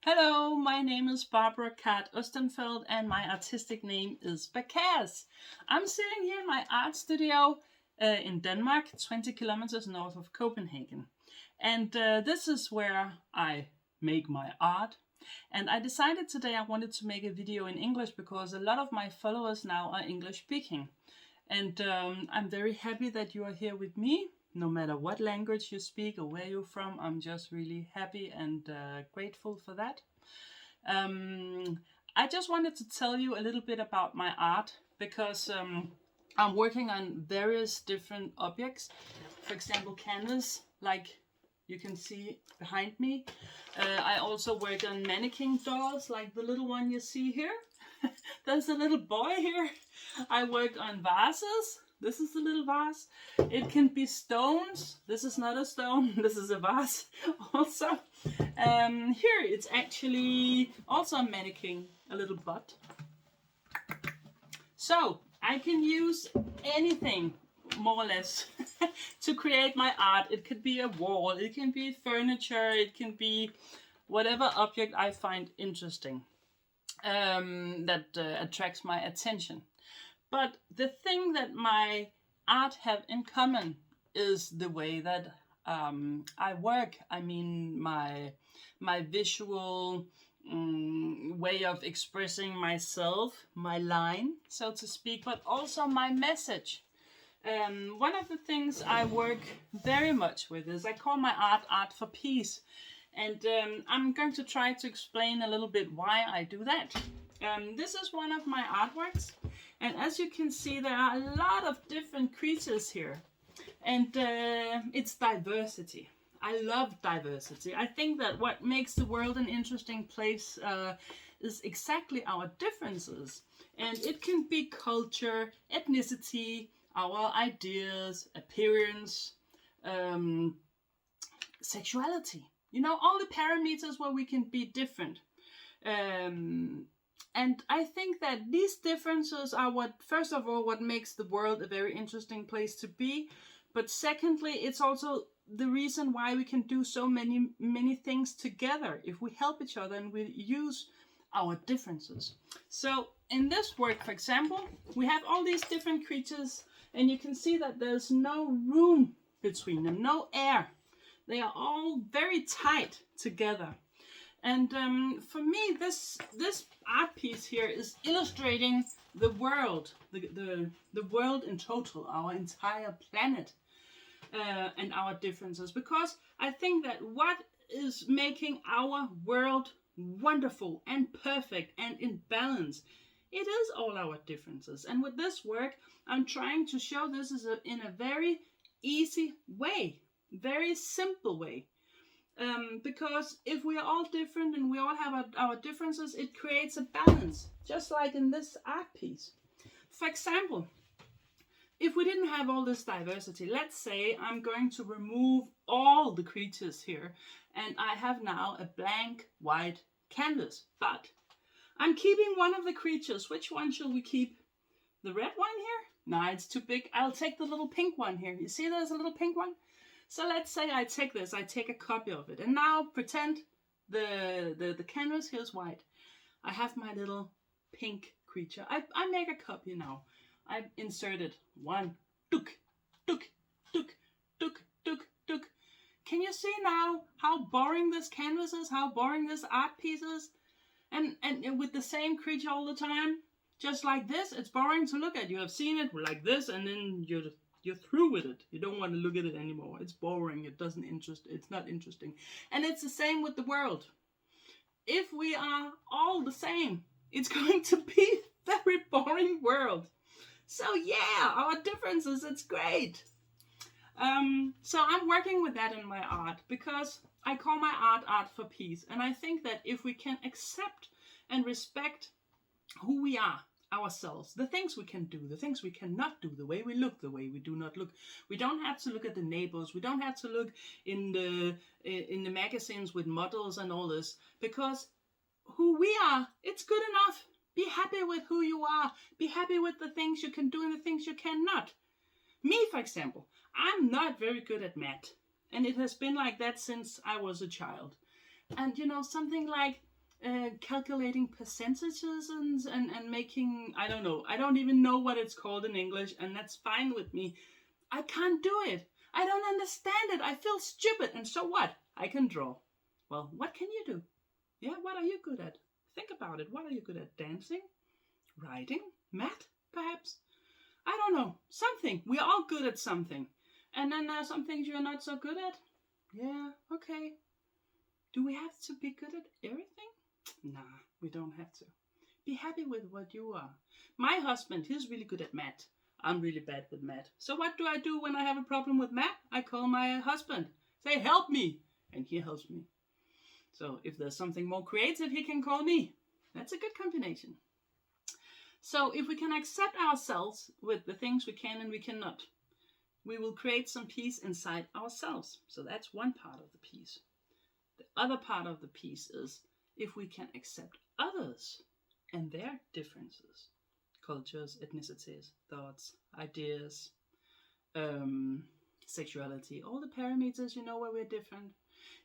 Hello, my name is Barbara Kat Ostenfeld and my artistic name is BAKAOS. I'm sitting here in my art studio in Denmark, 20 kilometers north of Copenhagen. And this is where I make my art. And I decided today I wanted to make a video in English because a lot of my followers now are English speaking. And I'm very happy that you are here with me. No matter what language you speak or where you're from, I'm just really happy and grateful for that. I just wanted to tell you a little bit about my art because I'm working on various different objects. For example, canvas, like you can see behind me. I also work on mannequin dolls, like the little one you see here. There's a little boy here. I worked on vases. This is a little vase. It can be stones. This is not a stone. This is a vase also. Here it's actually also a mannequin, a little butt. So I can use anything more or less to create my art. It could be a wall, it can be furniture, it can be whatever object I find interesting that attracts my attention. But the thing that my art have in common is the way that I work. I mean, my visual way of expressing myself, my line, so to speak, but also my message. One of the things I work very much with is I call my art for peace. And I'm going to try to explain a little bit why I do that. This is one of my artworks. And as you can see, there are a lot of different creatures here. And it's diversity. I love diversity. I think that what makes the world an interesting place is exactly our differences. And it can be culture, ethnicity, our ideas, appearance, sexuality. You know, all the parameters where we can be different. And I think that these differences are what, first of all, what makes the world a very interesting place to be. But secondly, it's also the reason why we can do so many things together if we help each other and we use our differences. So in this work, for example, we have all these different creatures and you can see that there's no room between them, no air. They are all very tight together. And for me, this art piece here is illustrating the world, the world in total, our entire planet, and our differences. Because I think that what is making our world wonderful and perfect and in balance, it is all our differences. And with this work, I'm trying to show this in a very easy way, very simple way. Because if we are all different and we all have our differences, it creates a balance, just like in this art piece. For example, if we didn't have all this diversity, let's say I'm going to remove all the creatures here and I have now a blank white canvas, but I'm keeping one of the creatures. Which one shall we keep? The red one here? No, it's too big. I'll take the little pink one here. You see there's a little pink one? So let's say I take this, I take a copy of it, and now pretend the canvas here is white. I have my little pink creature. I make a copy now. I've inserted one, duk, duk, duk, duk, duk, duk. Can you see now how boring this canvas is, how boring this art piece is? And with the same creature all the time, just like this, it's boring to look at. You have seen it like this, and then you're through with it. You don't want to look at it anymore. It's boring. It's not interesting. And it's the same with the world. If we are all the same, it's going to be a very boring world. So yeah, our differences, it's great. So I'm working with that in my art because I call my art for peace. And I think that if we can accept and respect who we are, ourselves, the things we can do, the things we cannot do, the way we look, the way we do not look. We don't have to look at the neighbors. We don't have to look in the magazines with models and all this, because who we are, it's good enough. Be happy with who you are. Be happy with the things you can do and the things you cannot. Me, for example, I'm not very good at math, and it has been like that since I was a child. And you know, something like calculating percentages and making, I don't know, I don't even know what it's called in English, and that's fine with me. I can't do it. I don't understand it. I feel stupid. And so what? I can draw. Well, what can you do? Yeah, what are you good at? Think about it. What are you good at? Dancing? Writing? Math, perhaps? I don't know. Something. We're all good at something. And then there are some things you're not so good at. Yeah, okay. Do we have to be good at everything? Nah, we don't have to. Be happy with what you are. My husband, he's really good at math. I'm really bad with math. So what do I do when I have a problem with math? I call my husband. Say, help me. And he helps me. So if there's something more creative, he can call me. That's a good combination. So if we can accept ourselves with the things we can and we cannot, we will create some peace inside ourselves. So that's one part of the peace. The other part of the peace is if we can accept others and their differences. Cultures, ethnicities, thoughts, ideas, sexuality, all the parameters, where we're different.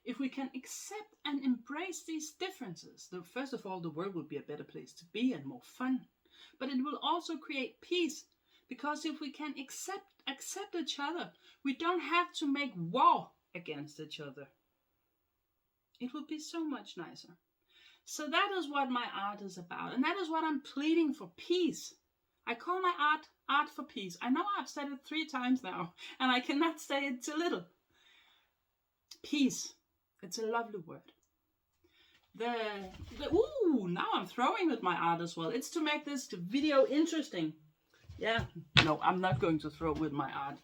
If we can accept and embrace these differences, then first of all, the world will be a better place to be and more fun. But it will also create peace, because if we can accept each other, we don't have to make war against each other. It will be so much nicer. So that is what my art is about, and that is what I'm pleading for, peace. I call my art for peace. I know I've said it 3 times now, and I cannot say it too little. Peace. It's a lovely word. Now I'm throwing with my art as well. It's to make this video interesting. Yeah, no, I'm not going to throw with my art.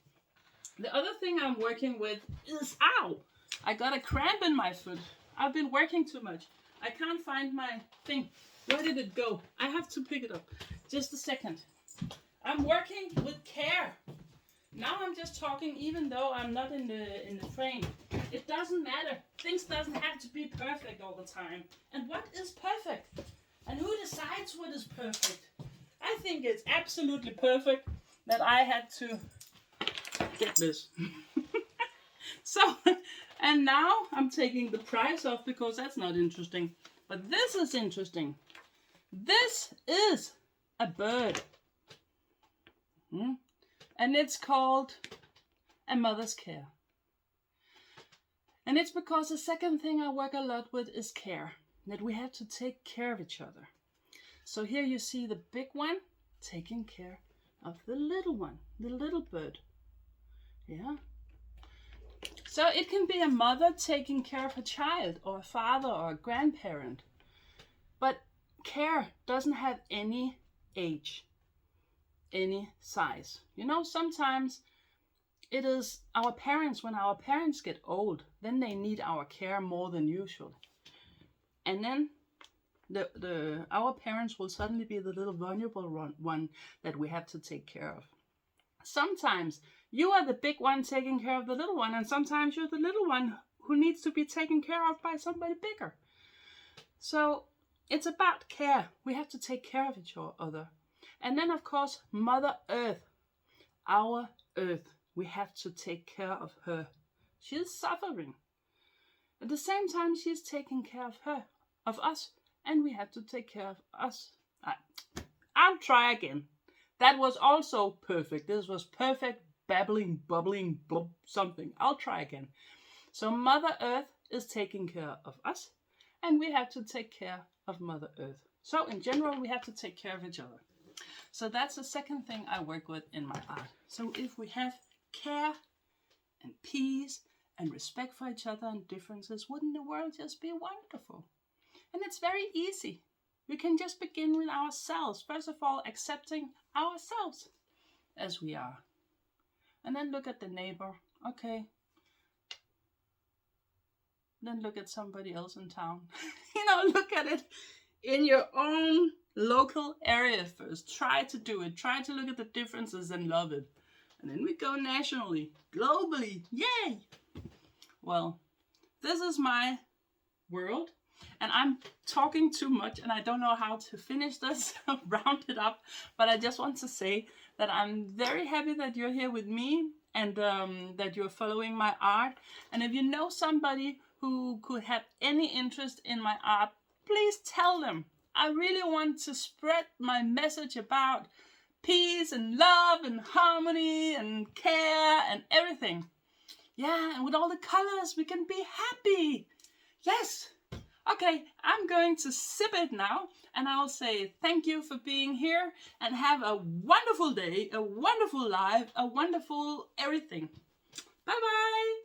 The other thing I'm working with is, ow, I got a cramp in my foot. I've been working too much. I can't find my thing. Where did it go? I have to pick it up. Just a second. I'm working with care. Now I'm just talking even though I'm not in the frame. It doesn't matter. Things doesn't have to be perfect all the time. And what is perfect? And who decides what is perfect? I think it's absolutely perfect that I had to get this. So, and now I'm taking the price off because that's not interesting. But this is interesting. This is a bird. And it's called A Mother's Care. And it's because the second thing I work a lot with is care. That we have to take care of each other. So here you see the big one taking care of the little one, the little bird. Yeah. So it can be a mother taking care of a child, or a father, or a grandparent. But care doesn't have any age, any size. Sometimes it is our parents, when our parents get old, then they need our care more than usual. And then our parents will suddenly be the little vulnerable one that we have to take care of. Sometimes you are the big one taking care of the little one, and sometimes you're the little one who needs to be taken care of by somebody bigger. So it's about care. We have to take care of each other. And then, of course, Mother Earth, our Earth, we have to take care of her. She is suffering. At the same time, she is taking care of us, and we have to take care of us. I'll try again. That was also perfect. This was perfect, babbling, bubbling, blub, something. I'll try again. So Mother Earth is taking care of us, and we have to take care of Mother Earth. So in general, we have to take care of each other. So that's the second thing I work with in my art. So if we have care and peace and respect for each other and differences, wouldn't the world just be wonderful? And it's very easy. We can just begin with ourselves. First of all, accepting ourselves as we are. And then look at the neighbor. Okay. Then look at somebody else in town. Look at it in your own local area first. Try to do it. Try to look at the differences and love it. And then we go nationally, globally. Yay! Well, this is my world. And I'm talking too much and I don't know how to finish this, round it up. But I just want to say that I'm very happy that you're here with me and that you're following my art. And if you know somebody who could have any interest in my art, please tell them. I really want to spread my message about peace and love and harmony and care and everything. Yeah, and with all the colors we can be happy. Yes. Okay, I'm going to sip it now, and I'll say thank you for being here, and have a wonderful day, a wonderful life, a wonderful everything. Bye bye.